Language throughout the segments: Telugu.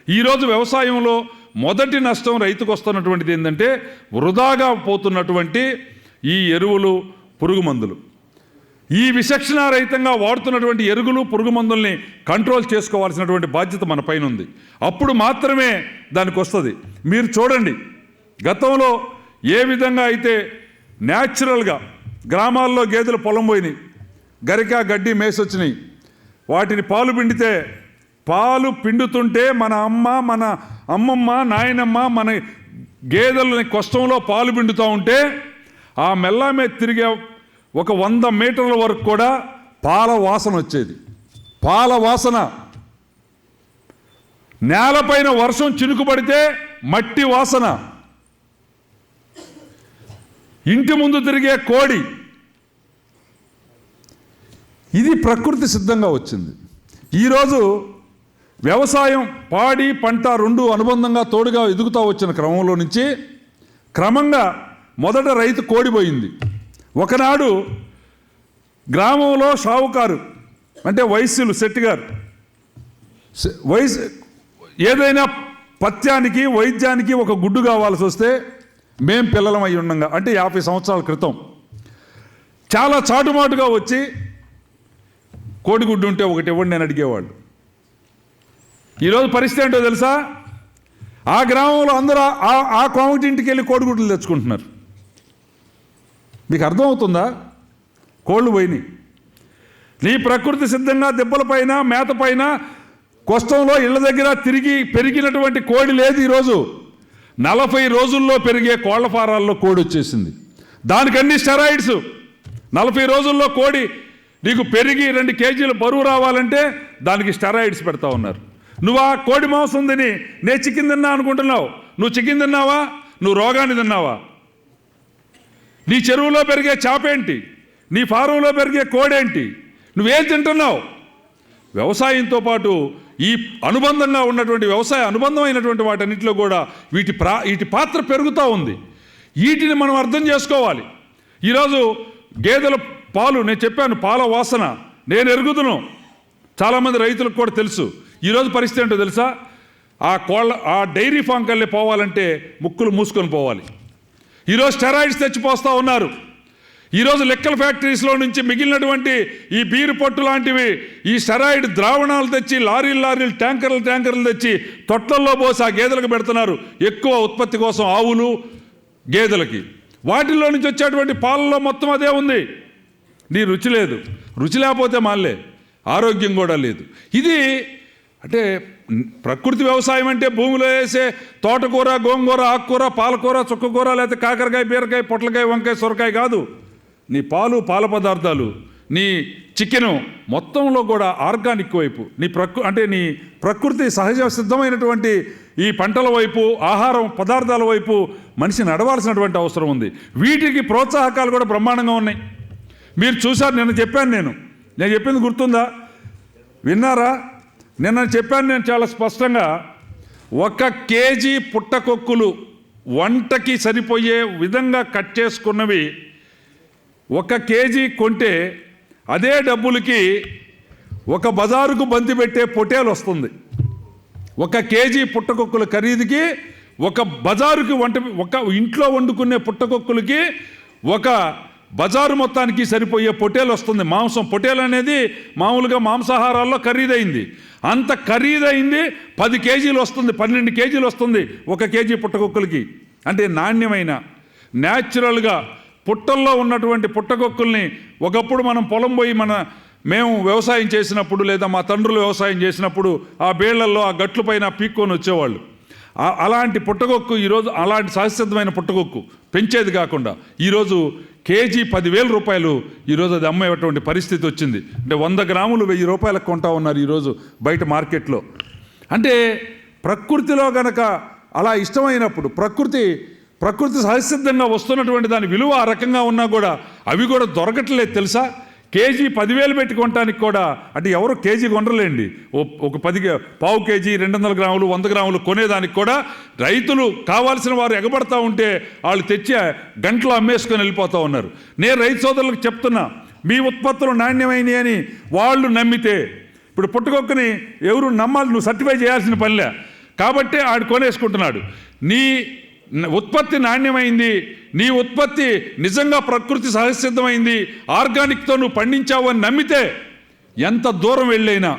ఈరోజు వ్యవసాయంలో మొదటి నష్టం రైతుకు వస్తున్నటువంటిది ఏంటంటే వృధాగా పోతున్నటువంటి ఈ ఎరువులు, పురుగు మందులు. ఈ విచక్షణారహితంగా వాడుతున్నటువంటి ఎరువులు, పురుగు మందుల్ని కంట్రోల్ చేసుకోవాల్సినటువంటి బాధ్యత మన పైన ఉంది. అప్పుడు మాత్రమే దానికి వస్తుంది. మీరు చూడండి, గతంలో ఏ విధంగా అయితే న్యాచురల్గా గ్రామాల్లో గేదెలు పొలం పోయినాయి, గరిక గడ్డి మేసొచ్చినాయి, వాటిని పాలు పిండితే పాలు పిండుతుంటే మన అమ్మమ్మ నాయనమ్మ మన గేదెలని కష్టంలో పాలు పిండుతూ ఉంటే ఆ మెల్ల మీద తిరిగే ఒక 100 మీటర్ల వరకు కూడా పాల వాసన వచ్చేది. పాల వాసన. నేలపైన వర్షం చినుకుపడితే మట్టి వాసన. ఇంటి ముందు తిరిగే కోడి. ఇది ప్రకృతి సిద్ధంగా వచ్చింది. ఈరోజు వ్యవసాయం, పాడి పంట రెండు అనుబంధంగా తోడుగా ఎదుగుతూ వచ్చిన క్రమంలో నుంచి క్రమంగా మొదట రైతు కోడిపోయింది. ఒకనాడు గ్రామంలో షావుకారు అంటే వైశ్యులు, శెట్టి గారు, ఏదైనా పత్యానికి వైద్యానికి ఒక గుడ్డు కావాల్సి వస్తే మేం పిల్లలం అయి ఉండగా, అంటే 50 సంవత్సరాల క్రితం చాలా చాటుమాటుగా వచ్చి కోడిగుడ్డు ఉంటే ఒకటి ఇవ్వండి నేను అడిగేవాళ్ళు. ఈరోజు పరిస్థితి ఏంటో తెలుసా? ఆ గ్రామంలో అందరూ ఆ కోమటి ఇంటికి వెళ్ళి కోడిగుడ్లు తెచ్చుకుంటున్నారు. మీకు అర్థమవుతుందా? కోళ్ళు పోయినాయి. నీ ప్రకృతి సిద్ధంగా దెబ్బలపైన, మేతపైన, కష్టంలో ఇళ్ల దగ్గర తిరిగి పెరిగినటువంటి కోడి లేదు. ఈరోజు 40 రోజుల్లో పెరిగే కోళ్ల ఫారాల్లో కోడి వచ్చేసింది. దానికన్నీ స్టెరాయిడ్స్. 40 రోజుల్లో కోడి నీకు పెరిగి 2 కేజీలు బరువు రావాలంటే దానికి స్టెరాయిడ్స్ పెడతా ఉన్నారు. నువ్వు ఆ కోడి మాంసం తిని నేను చికెన్ తిన్నా అనుకుంటున్నావు. నువ్వు చికెన్ తిన్నావా? నువ్వు రోగాన్ని తిన్నావా? నీ చెరువులో పెరిగే చేపేంటి? నీ ఫారంలో పెరిగే కోడేంటి? నువ్వేం తింటున్నావు? వ్యవసాయంతో పాటు ఈ అనుబంధంగా ఉన్నటువంటి వ్యవసాయ అనుబంధమైనటువంటి వాటన్నిటిలో కూడా వీటి పాత్ర పెరుగుతూ ఉంది. వీటిని మనం అర్థం చేసుకోవాలి. ఈరోజు గేదెల పాలు, నేను చెప్పాను, పాల వాసన నేను ఎరుగుదును. చాలామంది రైతులకు కూడా తెలుసు. ఈరోజు పరిస్థితి ఏంటో తెలుసా? ఆ డైరీ ఫామ్ కల్లి పోవాలంటే ముక్కులు మూసుకొని పోవాలి. ఈరోజు స్టెరాయిడ్స్ తెచ్చిపోస్తూ ఉన్నారు. ఈరోజు లెక్కల ఫ్యాక్టరీస్లో నుంచి మిగిలినటువంటి ఈ బీరు పొట్టు లాంటివి ఈ స్టెరాయిడ్ ద్రావణాలు తెచ్చి లారీలు ట్యాంకర్లు తెచ్చి తొట్లల్లో పోసి ఆ గేదెలకు పెడుతున్నారు. ఎక్కువ ఉత్పత్తి కోసం ఆవులు, గేదెలకి. వాటిల్లో నుంచి వచ్చేటువంటి పాలలో మొత్తం అదే ఉంది. నీ రుచి లేదు. రుచి లేకపోతే మాలే, ఆరోగ్యం కూడా లేదు. ఇది అంటే ప్రకృతి వ్యవసాయం అంటే భూమిలో వేసే తోటకూర, గోంగూర, ఆకుకూర, పాలకూర, చుక్కకూర, లేకపోతే కాకరకాయ, బీరకాయ, పొట్లకాయ, వంకాయ, సొరకాయ కాదు. నీ పాలు, పాల పదార్థాలు, నీ చికెను మొత్తంలో కూడా ఆర్గానిక్ వైపు, నీ ప్రకృతి సహజ సిద్ధమైనటువంటి ఈ పంటల వైపు, ఆహారం పదార్థాల వైపు మనిషి నడవాల్సినటువంటి అవసరం ఉంది. వీటికి ప్రోత్సాహకాలు కూడా బ్రహ్మాండంగా ఉన్నాయి. మీరు చూశారు, నిన్న చెప్పాను. నేను చెప్పింది గుర్తుందా? విన్నారా? నిన్న చెప్పాను నేను చాలా స్పష్టంగా. 1 కేజీ పుట్టకొక్కులు వంటకి సరిపోయే విధంగా కట్ చేసుకున్నవి 1 కేజీ కొంటే అదే డబ్బులకి ఒక బజారుకు బంతి పెట్టే పొటేలు వస్తుంది. 1 కేజీ పుట్టకొక్కుల ఖరీదుకి ఒక బజారుకి ఒక ఇంట్లో వండుకునే పుట్టకొక్కులకి ఒక బజారు మొత్తానికి సరిపోయే పొటేలు వస్తుంది. మాంసం పొటేలు అనేది మామూలుగా మాంసాహారాల్లో ఖరీదైంది. అంత ఖరీదైంది 10 కేజీలు వస్తుంది, 12 కేజీలు వస్తుంది 1 కేజీ పుట్టకొక్కులకి. అంటే నాణ్యమైన న్యాచురల్గా పుట్టల్లో ఉన్నటువంటి పుట్టకొక్కుల్ని ఒకప్పుడు మనం పొలం పోయి మేము వ్యవసాయం చేసినప్పుడు, లేదా మా తండ్రులు వ్యవసాయం చేసినప్పుడు ఆ బేళ్లల్లో ఆ గట్ల పైన పీక్కొని వచ్చేవాళ్ళు. అలాంటి పుట్టకొక్కు ఈరోజు, అలాంటి సహజసిద్ధమైన పుట్టకొక్కు పెంచేది కాకుండా ఈరోజు కేజీ 10,000 రూపాయలు ఈరోజు అది అమ్మేటువంటి పరిస్థితి వచ్చింది. అంటే 100 గ్రాములు 1000 రూపాయలకు కొంటా ఉన్నారు ఈరోజు బయట మార్కెట్లో. అంటే ప్రకృతిలో గనక అలా ఇష్టమైనప్పుడు, ప్రకృతి సహజసిద్ధంగా వస్తున్నటువంటి దాని విలువ ఆ రకంగా ఉన్నా కూడా అవి కూడా దొరకట్లేదు తెలుసా? కేజీ 10,000 పెట్టి కొనడానికి కూడా, అంటే ఎవరు కేజీ కొనరలేండి. ఒక 1/4 కేజీ, 200 గ్రాములు, 100 గ్రాములు కొనేదానికి కూడా రైతులు కావాల్సిన వారు ఎగబడతా ఉంటే వాళ్ళు తెచ్చి గంటలో అమ్మేసుకొని వెళ్ళిపోతూ ఉన్నారు. నేను రైతు సోదరులకు చెప్తున్నా, మీ ఉత్పత్తులు నాణ్యమైనవి అని వాళ్ళు నమ్మితే, ఇప్పుడు పుట్టకొక్కని ఎవరు నమ్మాలి? నువ్వు సర్టిఫై చేయాల్సిన పనిలే. కాబట్టి ఆడు కొనేసుకుంటున్నాడు. నీ ఉత్పత్తి నాణ్యమైంది, నీ ఉత్పత్తి నిజంగా ప్రకృతి సహజసిద్ధమైంది, ఆర్గానిక్తో నువ్వు పండించావు అని నమ్మితే ఎంత దూరం వెళ్ళైనా,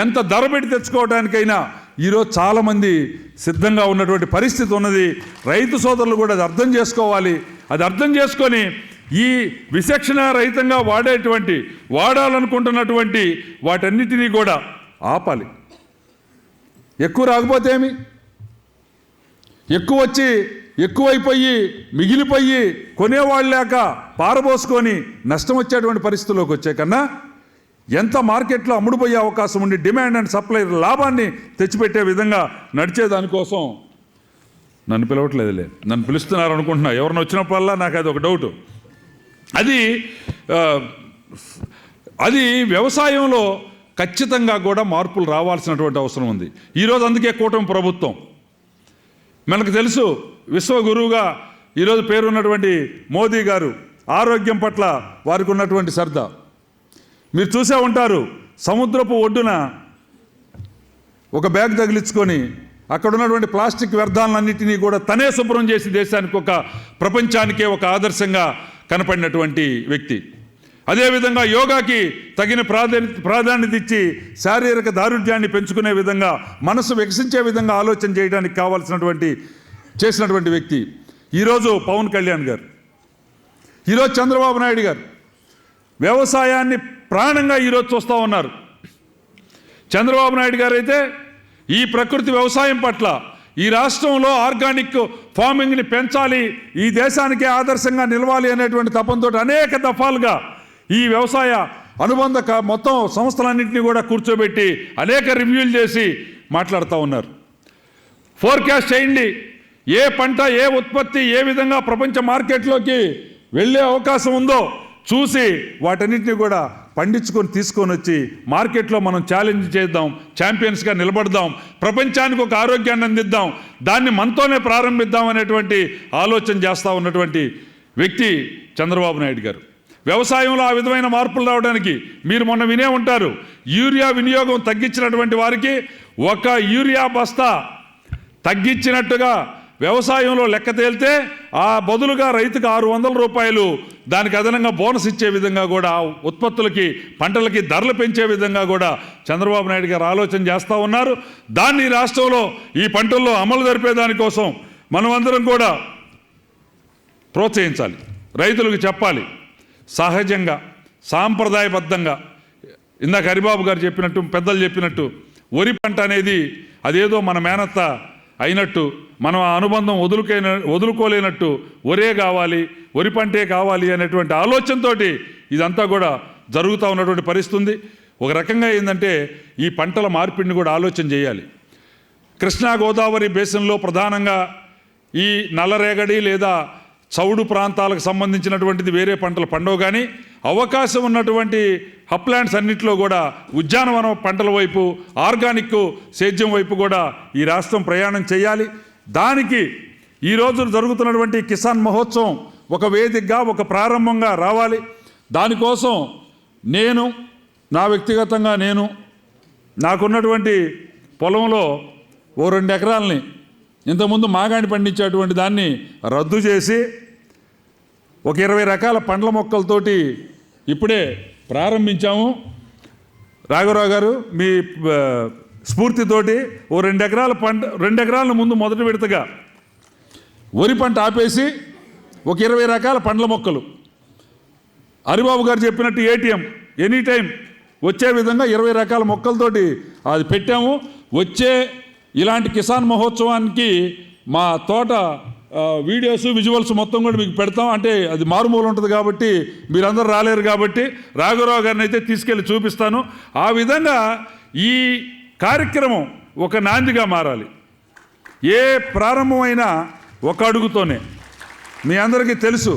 ఎంత ధర పెట్టి తెచ్చుకోవడానికైనా ఈరోజు చాలామంది సిద్ధంగా ఉన్నటువంటి పరిస్థితి ఉన్నది. రైతు సోదరులు కూడా అది అర్థం చేసుకోవాలి. అది అర్థం చేసుకొని ఈ విచక్షణ రహితంగా వాడాలనుకుంటున్నటువంటి వాటన్నిటినీ కూడా ఆపాలి. ఎక్కువ రాకపోతే ఏమి, ఎక్కువ వచ్చి ఎక్కువైపోయి మిగిలిపోయి కొనేవాళ్ళు లేక పారబోసుకొని నష్టం వచ్చేటువంటి పరిస్థితుల్లోకి వచ్చే కన్నా ఎంత మార్కెట్లో అమ్ముడుపోయే అవకాశం ఉండి డిమాండ్ అండ్ సప్లై లాభాన్ని తెచ్చిపెట్టే విధంగా నడిచేదానికోసం నన్ను పిలవట్లేదులే, నన్ను పిలుస్తున్నారు అనుకుంటున్నా. ఎవరిని వచ్చినప్పుడల్లా నాకు అది ఒక డౌటు. అది వ్యవసాయంలో ఖచ్చితంగా కూడా మార్పులు రావాల్సినటువంటి అవసరం ఉంది. ఈరోజు అందుకే కూటమి ప్రభుత్వం, మనకు తెలుసు విశ్వగురువుగా ఈరోజు పేరున్నటువంటి మోదీ గారు ఆరోగ్యం పట్ల వారికి ఉన్నటువంటి శ్రద్ధ మీరు చూసే ఉంటారు. సముద్రపు ఒడ్డున ఒక బ్యాగ్ తగిలించుకొని అక్కడ ఉన్నటువంటి ప్లాస్టిక్ వ్యర్థాలన్నింటినీ కూడా తనే శుభ్రం చేసి దేశానికి ప్రపంచానికే ఒక ఆదర్శంగా కనపడినటువంటి వ్యక్తి. అదేవిధంగా యోగాకి తగిన ప్రాధాన్యత ఇచ్చి శారీరక దారుఢ్యాన్ని పెంచుకునే విధంగా, మనసు వికసించే విధంగా ఆలోచన చేయడానికి చేసినటువంటి వ్యక్తి ఈరోజు పవన్ కళ్యాణ్ గారు, ఈరోజు చంద్రబాబు నాయుడు గారు వ్యవసాయాన్ని ప్రాణంగా ఈరోజు చూస్తూ ఉన్నారు. చంద్రబాబు నాయుడు గారు అయితే ఈ ప్రకృతి వ్యవసాయం పట్ల, ఈ రాష్ట్రంలో ఆర్గానిక్ ఫార్మింగ్ని పెంచాలి, ఈ దేశానికే ఆదర్శంగా నిలవాలి అనేటువంటి తపంతో అనేక దఫాలుగా ఈ వ్యవసాయ అనుబంధ మొత్తం సంస్థలన్నింటినీ కూడా కూర్చోబెట్టి అనేక రివ్యూలు చేసి మాట్లాడుతూ ఉన్నారు. ఫోర్కాస్ట్ చేయండి, ఏ పంట ఏ ఉత్పత్తి ఏ విధంగా ప్రపంచ మార్కెట్లోకి వెళ్ళే అవకాశం ఉందో చూసి వాటన్నిటిని కూడా పండించుకొని తీసుకొని వచ్చి మార్కెట్లో మనం ఛాలెంజ్ చేద్దాం, ఛాంపియన్స్గా నిలబడదాం, ప్రపంచానికి ఒక ఆరోగ్యాన్ని అందిద్దాం, దాన్ని మనతోనే ప్రారంభిద్దాం అనేటువంటి ఆలోచన చేస్తూ ఉన్నటువంటి వ్యక్తి చంద్రబాబు నాయుడు గారు. వ్యవసాయంలో ఆ విధమైన మార్పులు రావడానికి మీరు మొన్న వినే ఉంటారు, యూరియా వినియోగం తగ్గించినటువంటి వారికి ఒక యూరియా బస్తా తగ్గించినట్టుగా వ్యవసాయంలో లెక్క తేలితే ఆ బదులుగా రైతుకు 600 రూపాయలు దానికి అదనంగా బోనస్ ఇచ్చే విధంగా కూడా, ఉత్పత్తులకి పంటలకి ధరలు పెంచే విధంగా కూడా చంద్రబాబు నాయుడు గారు ఆలోచన చేస్తూ ఉన్నారు. దాన్ని రాష్ట్రంలో ఈ పంటల్లో అమలు జరిపేదానికోసం మనమందరం కూడా ప్రోత్సహించాలి, రైతులకు చెప్పాలి. సహజంగా సాంప్రదాయబద్ధంగా ఇందాక హరిబాబు గారు చెప్పినట్టు, పెద్దలు చెప్పినట్టు, వరి పంట అనేది అదేదో మన మేనత్త అయినట్టు, మనం ఆ అనుబంధం వదులుకోలేనట్టు వరే కావాలి, వరి పంటే కావాలి అనేటువంటి ఆలోచనతో ఇదంతా కూడా జరుగుతూ ఉన్నటువంటి పరిస్థితి ఉంది. ఒక రకంగా ఏంటంటే ఈ పంటల మార్పిడిని కూడా ఆలోచన చేయాలి. కృష్ణా గోదావరి బేసిన్లో ప్రధానంగా ఈ నల్లరేగడి లేదా చౌడు ప్రాంతాలకు సంబంధించినటువంటిది వేరే పంటలు పండవు, కానీ అవకాశం ఉన్నటువంటి అప్లాండ్స్ అన్నింటిలో కూడా ఉద్యానవన పంటల వైపు, ఆర్గానిక్ సేద్యం వైపు కూడా ఈ రాష్ట్రం ప్రయాణం చేయాలి. దానికి ఈరోజు జరుగుతున్నటువంటి కిసాన్ మహోత్సవం ఒక వేదికగా, ఒక ప్రారంభంగా రావాలి. దానికోసం వ్యక్తిగతంగా నాకున్నటువంటి పొలంలో 2 ఎకరాలని ఇంతకుముందు మాగాణి పండించేటువంటి దాన్ని రద్దు చేసి ఒక 20 రకాల పండ్ల మొక్కలతోటి ఇప్పుడే ప్రారంభించాము. రాఘవరావు గారు మీ స్ఫూర్తితోటి 2 ఎకరాల ముందు మొదటి విడతగా వరి పంట ఆపేసి ఒక 20 రకాల పండ్ల మొక్కలు, హరిబాబు గారు చెప్పినట్టు ఏటీఎం ఎనీ టైం వచ్చే విధంగా 20 రకాల మొక్కలతోటి అది పెట్టాము. వచ్చే ఇలాంటి కిసాన్ మహోత్సవానికి మా తోట వీడియోస్ విజువల్స్ మొత్తం కూడా మీకు పెడతాం. అంటే అది మారుమూల ఉంటుంది కాబట్టి మీరందరూ రాలేరు కాబట్టి రాఘవరావు గారిని అయితే తీసుకెళ్ళి చూపిస్తాను. ఆ విధంగా ఈ కార్యక్రమం ఒక నాందిగా మారాలి. ఏ ప్రారంభమైనా ఒక అడుగుతోనే. మీ అందరికీ తెలుసు,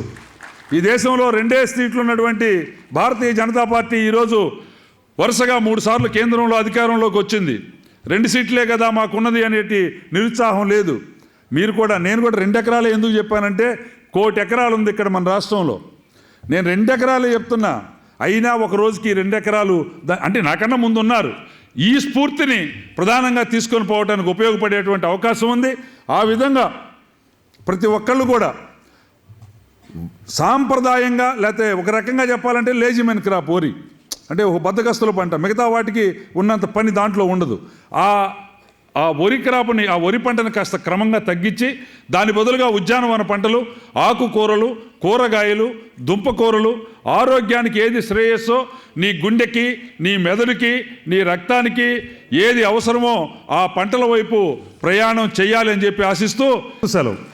ఈ దేశంలో 2 సీట్లు ఉన్నటువంటి భారతీయ జనతా పార్టీ ఈరోజు వరుసగా 3 సార్లు కేంద్రంలో అధికారంలోకి వచ్చింది. 2 సీట్లే కదా మాకున్నది అనేటి నిరుత్సాహం లేదు. నేను కూడా 2 ఎకరాలే ఎందుకు చెప్పానంటే 1 కోటి ఎకరాలు ఉంది ఇక్కడ మన రాష్ట్రంలో. నేను 2 ఎకరాలే చెప్తున్నా, అయినా ఒక రోజుకి 2 ఎకరాలు అంటే నాకన్నా ముందు ఉన్నారు. ఈ స్ఫూర్తిని ప్రధానంగా తీసుకొని పోవడానికి ఉపయోగపడేటువంటి అవకాశం ఉంది. ఆ విధంగా ప్రతి ఒక్కళ్ళు కూడా సాంప్రదాయంగా, లేకపోతే ఒక రకంగా చెప్పాలంటే లేజిమెన్ క్రాప్ వరి అంటే ఒక బద్దకస్తుల పంట, మిగతా వాటికి ఉన్నంత పని దాంట్లో ఉండదు. ఆ వరి క్రాప్ని, ఆ వరి పంటను కాస్త క్రమంగా తగ్గించి దాని బదులుగా ఉద్యానవన పంటలు, ఆకుకూరలు, కూరగాయలు, దుంపకూరలు, ఆరోగ్యానికి ఏది శ్రేయస్సో, నీ గుండెకి, నీ మెదడుకి, నీ రక్తానికి ఏది అవసరమో ఆ పంటల వైపు ప్రయాణం చేయాలి అని చెప్పి ఆశిస్తూ సెలవు.